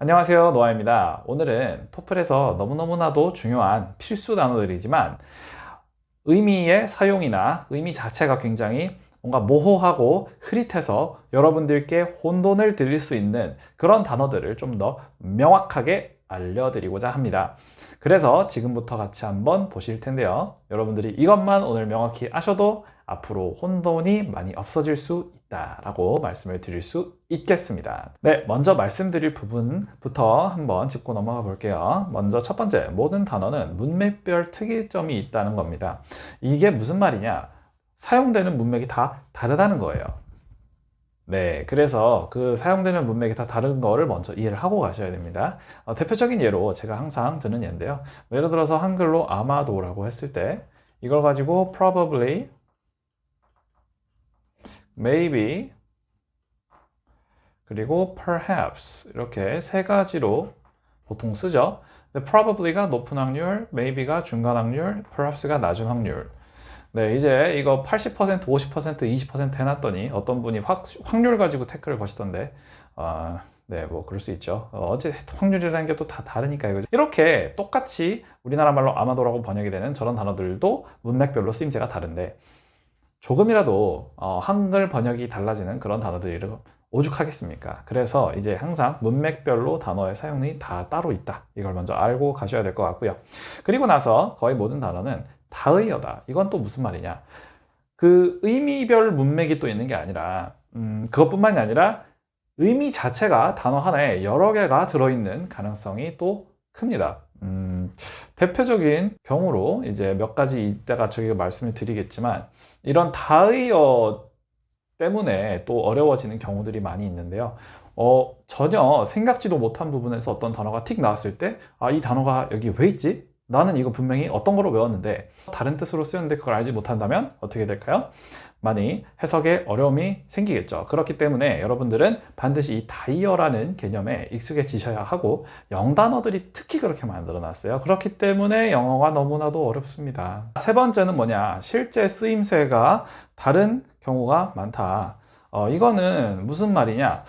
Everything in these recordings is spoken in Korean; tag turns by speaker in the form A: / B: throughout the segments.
A: 안녕하세요, 노아입니다. 오늘은 토플에서 너무너무나도 중요한 필수 단어들이지만 의미의 사용이나 의미 자체가 굉장히 뭔가 모호하고 흐릿해서 여러분들께 혼돈을 드릴 수 있는 그런 단어들을 좀 더 명확하게 알려드리고자 합니다. 그래서 지금부터 같이 한번 보실 텐데요. 여러분들이 이것만 오늘 명확히 아셔도 앞으로 혼돈이 많이 없어질 수 있다라고 말씀을 드릴 수 있겠습니다. 네, 먼저 말씀드릴 부분부터 한번 짚고 넘어가 볼게요. 먼저 첫 번째, 모든 단어는 문맥별 특이점이 있다는 겁니다. 이게 무슨 말이냐? 사용되는 문맥이 다 다르다는 거예요. 네, 그래서 그 사용되는 문맥이 다 다른 거를 먼저 이해를 하고 가셔야 됩니다. 대표적인 예로 제가 항상 드는 예인데요. 예를 들어서 한글로 아마도라고 했을 때 이걸 가지고 probably, maybe, 그리고 perhaps 이렇게 세 가지로 보통 쓰죠. 근데 probably가 높은 확률, maybe가 중간 확률, perhaps가 낮은 확률. 네, 이제 이거 80%, 50%, 20% 해놨더니 어떤 분이 확률 가지고 태클을 거시던데, 네, 뭐 그럴 수 있죠. 어제 확률이라는 게 또 다 다르니까요. 이렇게 똑같이 우리나라 말로 아마도라고 번역이 되는 저런 단어들도 문맥별로 쓰임새가 다른데 조금이라도 한글 번역이 달라지는 그런 단어들이 오죽하겠습니까? 그래서 이제 항상 문맥별로 단어의 사용이 다 따로 있다. 이걸 먼저 알고 가셔야 될 것 같고요. 그리고 나서 거의 모든 단어는 다의어다. 이건 또 무슨 말이냐? 그 의미별 문맥이 또 있는 게 아니라 그것뿐만이 아니라 의미 자체가 단어 하나에 여러 개가 들어있는 가능성이 또 큽니다. 대표적인 경우로 이제 몇 가지 이따가 저희가 말씀을 드리겠지만 이런 다의어 때문에 또 어려워지는 경우들이 많이 있는데요. 전혀 생각지도 못한 부분에서 어떤 단어가 틱 나왔을 때, 이 단어가 여기 왜 있지? 나는 이거 분명히 어떤 거로 외웠는데 다른 뜻으로 쓰였는데 그걸 알지 못한다면 어떻게 될까요? 많이 해석에 어려움이 생기겠죠. 그렇기 때문에 여러분들은 반드시 이 다이어라는 개념에 익숙해지셔야 하고 영단어들이 특히 그렇게 만들어 놨어요. 그렇기 때문에 영어가 너무나도 어렵습니다. 세 번째는 뭐냐? 실제 쓰임새가 다른 경우가 많다. 이거는 무슨 말이냐?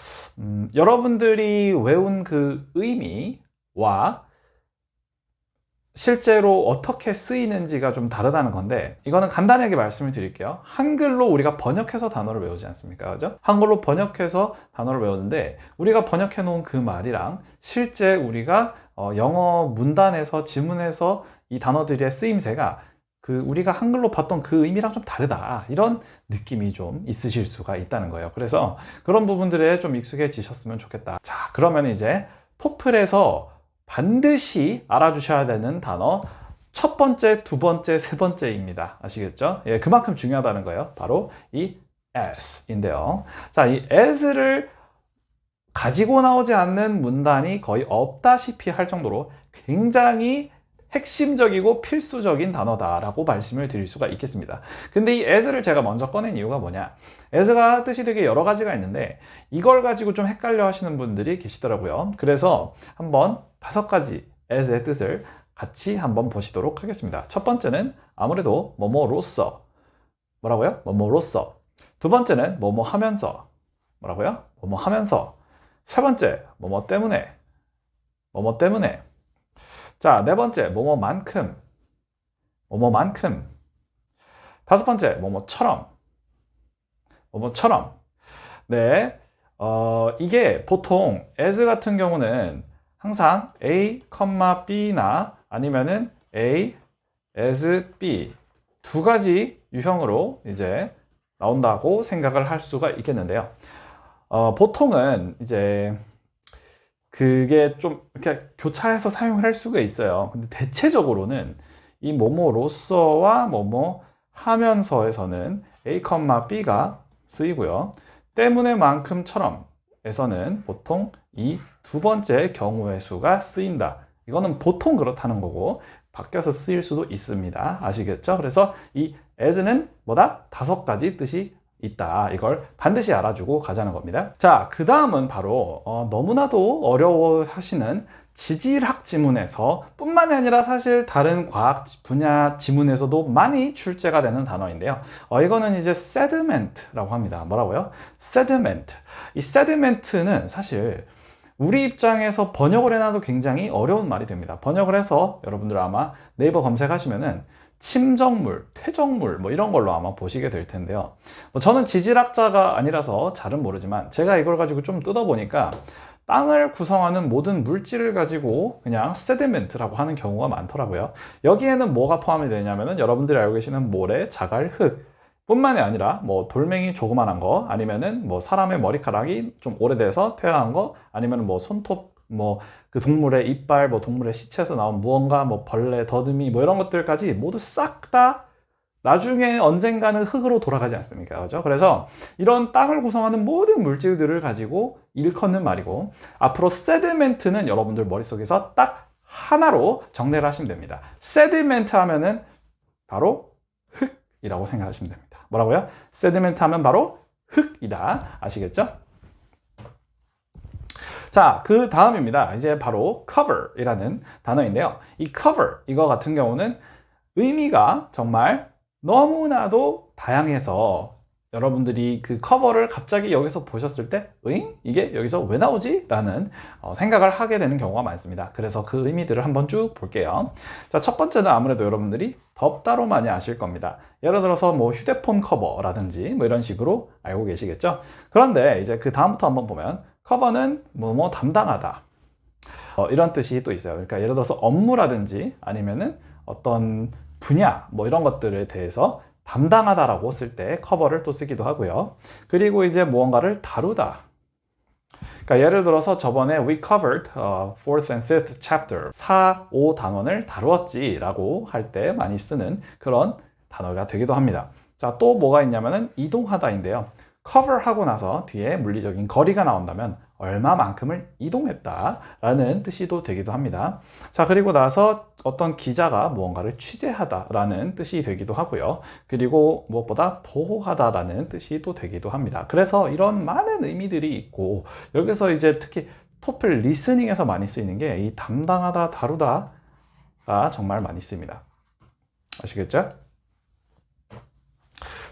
A: 여러분들이 외운 그 의미와 실제로 어떻게 쓰이는지가 좀 다르다는 건데 이거는 간단하게 말씀을 드릴게요. 한글로 우리가 번역해서 단어를 외우지 않습니까? 그죠? 한글로 번역해서 단어를 외우는데 우리가 번역해 놓은 그 말이랑 실제 우리가 영어 문단에서 지문에서 이 단어들의 쓰임새가 그 우리가 한글로 봤던 그 의미랑 좀 다르다. 이런 느낌이 좀 있으실 수가 있다는 거예요. 그래서 그런 부분들에 좀 익숙해지셨으면 좋겠다. 자, 그러면 이제 토플에서 반드시 알아주셔야 되는 단어 첫 번째, 두 번째, 세 번째입니다. 아시겠죠? 예, 그만큼 중요하다는 거예요. 바로 이 as인데요. 자, 이 as를 가지고 나오지 않는 문단이 거의 없다시피 할 정도로 굉장히 핵심적이고 필수적인 단어다라고 말씀을 드릴 수가 있겠습니다. 근데 이 as를 제가 먼저 꺼낸 이유가 뭐냐? as가 뜻이 되게 여러 가지가 있는데 이걸 가지고 좀 헷갈려 하시는 분들이 계시더라고요. 그래서 한번 5가지 as의 뜻을 같이 한번 보시도록 하겠습니다. 첫 번째는 아무래도 뭐뭐로써. 뭐라고요? 뭐뭐로써. 두 번째는 뭐뭐 하면서. 뭐라고요? 뭐뭐 하면서. 세 번째, 뭐뭐 때문에. 뭐뭐 때문에. 자, 네 번째, 뭐뭐만큼. 뭐뭐만큼. 다섯 번째, 뭐뭐처럼. 뭐뭐처럼. 네. 이게 보통 as 같은 경우는 항상 A, B나 아니면은 A, as, B 두 가지 유형으로 이제 나온다고 생각을 할 수가 있겠는데요. 보통은 이제 그게 좀 이렇게 교차해서 사용을 할 수가 있어요. 근데 대체적으로는 이 뭐뭐로서와 뭐뭐 하면서에서는 A, B가 쓰이고요. 때문에 만큼처럼 에서는 보통 이 두 번째 경우의 수가 쓰인다. 이거는 보통 그렇다는 거고 바뀌어서 쓰일 수도 있습니다. 아시겠죠? 그래서 이 as는 뭐다? 5가지 뜻이 있다. 이걸 반드시 알아주고 가자는 겁니다. 자, 그 다음은 바로 너무나도 어려워하시는 지질학 지문에서 뿐만이 아니라 사실 다른 과학 분야 지문에서도 많이 출제가 되는 단어인데요. 이거는 이제 sediment라고 합니다. 뭐라고요? sediment. 이 sediment는 사실 우리 입장에서 번역을 해놔도 굉장히 어려운 말이 됩니다. 번역을 해서 여러분들 아마 네이버 검색하시면은 침정물, 퇴적물 뭐 이런 걸로 아마 보시게 될 텐데요. 저는 지질학자가 아니라서 잘은 모르지만 제가 이걸 가지고 좀 뜯어보니까 땅을 구성하는 모든 물질을 가지고 그냥 세디멘트라고 하는 경우가 많더라고요. 여기에는 뭐가 포함이 되냐면은 여러분들이 알고 계시는 모래, 자갈, 흙 뿐만이 아니라 뭐 돌멩이 조그만한 거 아니면은 뭐 사람의 머리카락이 좀 오래돼서 퇴화한 거 아니면은 뭐 손톱 뭐 그 동물의 이빨 뭐 동물의 시체에서 나온 무언가 뭐 벌레, 더듬이 뭐 이런 것들까지 모두 싹 다 나중에 언젠가는 흙으로 돌아가지 않습니까? 그죠? 그래서 이런 땅을 구성하는 모든 물질들을 가지고 일컫는 말이고 앞으로 세디멘트는 여러분들 머릿속에서 딱 하나로 정리를 하시면 됩니다. 세디멘트 하면은 바로 흙이라고 생각하시면 됩니다. 뭐라고요? 세디멘트 하면 바로 흙이다. 아시겠죠? 자, 그 다음입니다. 이제 바로 cover이라는 단어인데요. 이 cover, 이거 같은 경우는 의미가 정말 너무나도 다양해서 여러분들이 그 커버를 갑자기 여기서 보셨을 때 응? 이게 여기서 왜 나오지? 라는 생각을 하게 되는 경우가 많습니다. 그래서 그 의미들을 한번 쭉 볼게요. 자, 첫 번째는 아무래도 여러분들이 덥다로 많이 아실 겁니다. 예를 들어서 뭐 휴대폰 커버라든지 뭐 이런 식으로 알고 계시겠죠? 그런데 이제 그 다음부터 한번 보면 커버는 뭐 담당하다 이런 뜻이 또 있어요. 그러니까 예를 들어서 업무라든지 아니면은 어떤 분야 뭐 이런 것들에 대해서 담당하다라고 쓸 때 커버를 또 쓰기도 하고요. 그리고 이제 무언가를 다루다. 그러니까 예를 들어서 저번에 we covered fourth and fifth chapter 4, 5 단원을 다루었지 라고 할 때 많이 쓰는 그런 단어가 되기도 합니다. 자, 또 뭐가 있냐면은 이동하다인데요. cover 하고 나서 뒤에 물리적인 거리가 나온다면 얼마만큼을 이동했다 라는 뜻이 또 되기도 합니다. 자, 그리고 나서 어떤 기자가 무언가를 취재하다 라는 뜻이 되기도 하고요. 그리고 무엇보다 보호하다 라는 뜻이 또 되기도 합니다. 그래서 이런 많은 의미들이 있고 여기서 이제 특히 토플 리스닝에서 많이 쓰이는 게 이 담당하다, 다루다가 정말 많이 쓰입니다. 아시겠죠?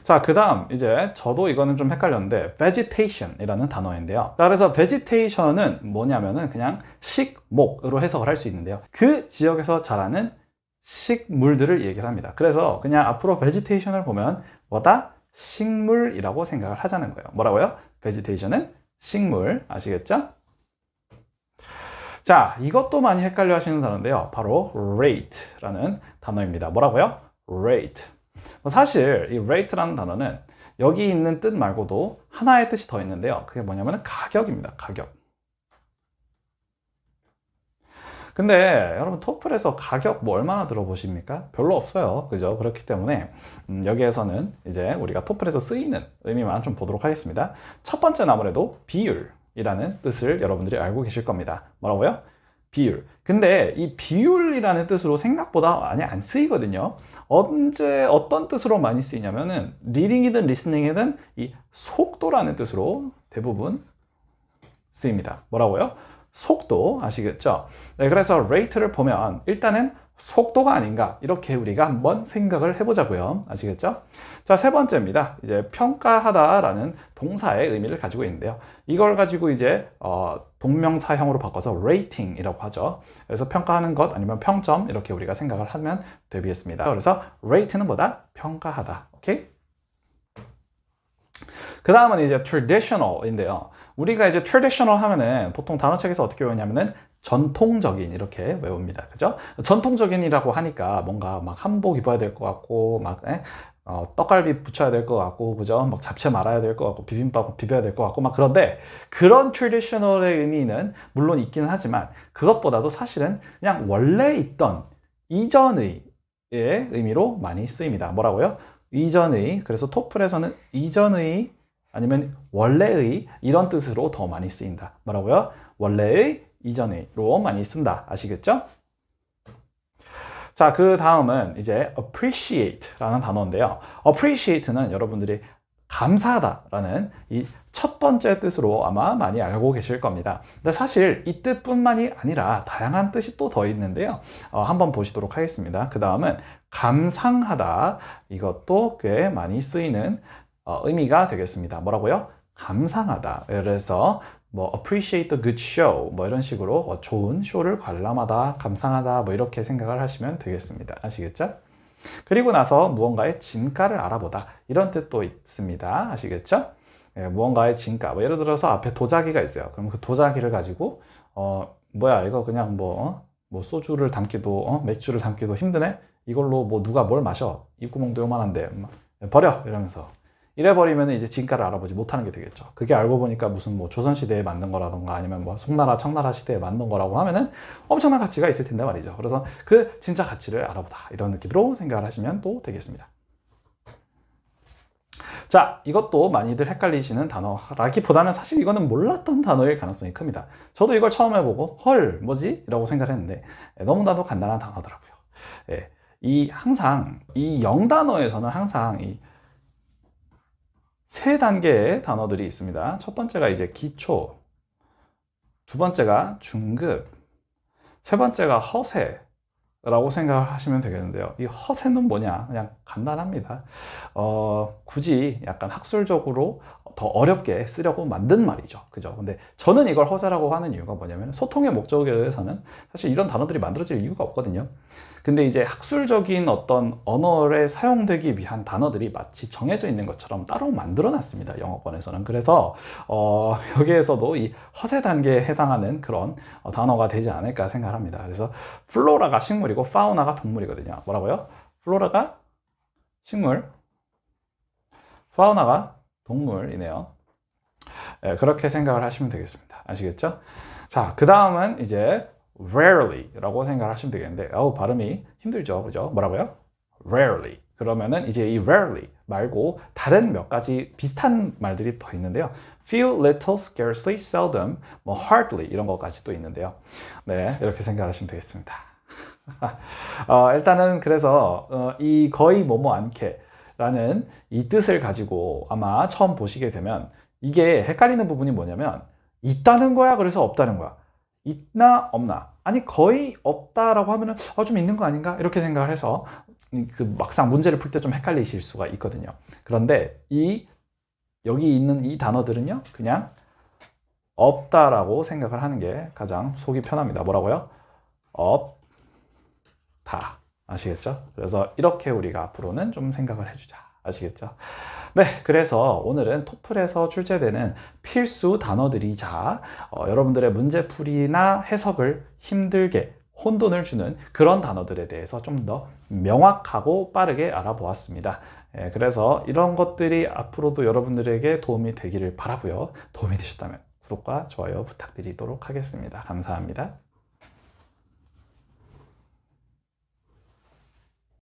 A: 자, 그 다음 이제 저도 이거는 좀 헷갈렸는데 vegetation이라는 단어인데요. 자, 그래서 vegetation은 뭐냐면은 그냥 식목으로 해석을 할 수 있는데요. 그 지역에서 자라는 식물들을 얘기를 합니다. 그래서 그냥 앞으로 vegetation을 보면 뭐다? 식물이라고 생각을 하자는 거예요. 뭐라고요? vegetation은 식물. 아시겠죠? 자, 이것도 많이 헷갈려 하시는 단어인데요. 바로 rate라는 단어입니다. 뭐라고요? rate. 사실 이 rate라는 단어는 여기 있는 뜻 말고도 하나의 뜻이 더 있는데요. 그게 뭐냐면 가격입니다. 가격. 근데 여러분 토플에서 가격 뭐 얼마나 들어보십니까? 별로 없어요. 그죠? 그렇기 때문에 여기에서는 이제 우리가 토플에서 쓰이는 의미만 좀 보도록 하겠습니다. 첫 번째는 아무래도 비율이라는 뜻을 여러분들이 알고 계실 겁니다. 뭐라고요? 비율. 근데 이 비율이라는 뜻으로 생각보다 많이 안 쓰이거든요. 언제 어떤 뜻으로 많이 쓰이냐면은 리딩이든 리스닝이든 이 속도라는 뜻으로 대부분 쓰입니다. 뭐라고요? 속도. 아시겠죠? 네, 그래서 rate를 보면 일단은 속도가 아닌가 이렇게 우리가 한번 생각을 해보자고요. 아시겠죠? 자, 세 번째입니다. 이제 평가하다라는 동사의 의미를 가지고 있는데요. 이걸 가지고 이제 동명사형으로 바꿔서 rating이라고 하죠. 그래서 평가하는 것 아니면 평점 이렇게 우리가 생각을 하면 되겠습니다. 그래서 rate는 뭐다? 평가하다. 오케이? 그 다음은 이제 traditional인데요. 우리가 이제 traditional 하면은 보통 단어책에서 어떻게 외우냐면은 전통적인 이렇게 외웁니다. 그죠? 전통적인이라고 하니까 뭔가 막 한복 입어야 될 것 같고 막 떡갈비 붙여야 될 것 같고 그죠? 막 잡채 말아야 될 것 같고 비빔밥 비벼야 될 것 같고 막 그런데 그런 traditional의 의미는 물론 있기는 하지만 그것보다도 사실은 그냥 원래 있던 이전의 의미로 많이 쓰입니다. 뭐라고요? 이전의. 그래서 토플에서는 이전의 아니면 원래의 이런 뜻으로 더 많이 쓰인다. 뭐라고요? 원래의 이전의로 많이 쓴다. 아시겠죠? 자, 그 다음은 이제 appreciate라는 단어인데요. appreciate는 여러분들이 감사하다라는 이 첫 번째 뜻으로 아마 많이 알고 계실 겁니다. 근데 사실 이 뜻뿐만이 아니라 다양한 뜻이 또 더 있는데요. 한번 보시도록 하겠습니다. 그 다음은 감상하다. 이것도 꽤 많이 쓰이는 의미가 되겠습니다. 뭐라고요? 감상하다. 그래서 뭐 appreciate the good show 뭐 이런 식으로 좋은 쇼를 관람하다, 감상하다 뭐 이렇게 생각을 하시면 되겠습니다. 아시겠죠? 그리고 나서 무언가의 진가를 알아보다 이런 뜻도 있습니다. 아시겠죠? 예, 무언가의 진가 뭐 예를 들어서 앞에 도자기가 있어요. 그럼 그 도자기를 가지고 뭐야 이거 그냥 뭐 소주를 담기도 맥주를 담기도 힘드네? 이걸로 뭐 누가 뭘 마셔? 입구멍도 요만한데 버려! 이러면서 이래 버리면 이제 진가를 알아보지 못하는 게 되겠죠. 그게 알고 보니까 무슨 뭐 조선시대에 만든 거라던가 아니면 뭐 송나라 청나라 시대에 만든 거라고 하면은 엄청난 가치가 있을 텐데 말이죠. 그래서 그 진짜 가치를 알아보다 이런 느낌으로 생각을 하시면 또 되겠습니다. 자, 이것도 많이들 헷갈리시는 단어라기보다는 사실 이거는 몰랐던 단어일 가능성이 큽니다. 저도 이걸 처음 해보고 헐 뭐지? 라고 생각을 했는데 너무나도 간단한 단어더라고요. 예, 항상 이 영단어에서는 항상 이 세 단계의 단어들이 있습니다. 첫 번째가 이제 기초, 두 번째가 중급, 세 번째가 허세라고 생각을 하시면 되겠는데요. 이 허세는 뭐냐? 그냥 간단합니다. 굳이 약간 학술적으로 더 어렵게 쓰려고 만든 말이죠. 그죠? 근데 저는 이걸 허세라고 하는 이유가 뭐냐면 소통의 목적에 의해서는 사실 이런 단어들이 만들어질 이유가 없거든요. 근데 이제 학술적인 어떤 언어에 사용되기 위한 단어들이 마치 정해져 있는 것처럼 따로 만들어 놨습니다. 영어권에서는. 그래서 여기에서도 이 허세 단계에 해당하는 그런 단어가 되지 않을까 생각합니다. 그래서 플로라가 식물이고 파우나가 동물이거든요. 뭐라고요? 플로라가 식물, 파우나가 동물이네요. 네, 그렇게 생각을 하시면 되겠습니다. 아시겠죠? 자, 그 다음은 이제 rarely 라고 생각을 하시면 되겠는데 발음이 힘들죠. 그죠? 뭐라고요? rarely. 그러면은 이제 이 rarely 말고 다른 몇 가지 비슷한 말들이 더 있는데요. few, little, scarcely, seldom, 뭐 hardly 이런 것까지 또 있는데요. 네, 이렇게 생각하시면 되겠습니다. 일단은 그래서 이 거의 뭐뭐 않게 라는 이 뜻을 가지고 아마 처음 보시게 되면 이게 헷갈리는 부분이 뭐냐면 있다는 거야? 그래서 없다는 거야? 있나 없나? 아니 거의 없다라고 하면은 좀 있는 거 아닌가? 이렇게 생각을 해서 그 막상 문제를 풀 때 좀 헷갈리실 수가 있거든요. 그런데 여기 있는 이 단어들은요 그냥 없다라고 생각을 하는 게 가장 속이 편합니다. 뭐라고요? 없다. 아시겠죠? 그래서 이렇게 우리가 앞으로는 좀 생각을 해주자. 아시겠죠? 네, 그래서 오늘은 토플에서 출제되는 필수 단어들이자 여러분들의 문제풀이나 해석을 힘들게 혼돈을 주는 그런 단어들에 대해서 좀 더 명확하고 빠르게 알아보았습니다. 그래서 이런 것들이 앞으로도 여러분들에게 도움이 되기를 바라고요. 도움이 되셨다면 구독과 좋아요 부탁드리도록 하겠습니다. 감사합니다.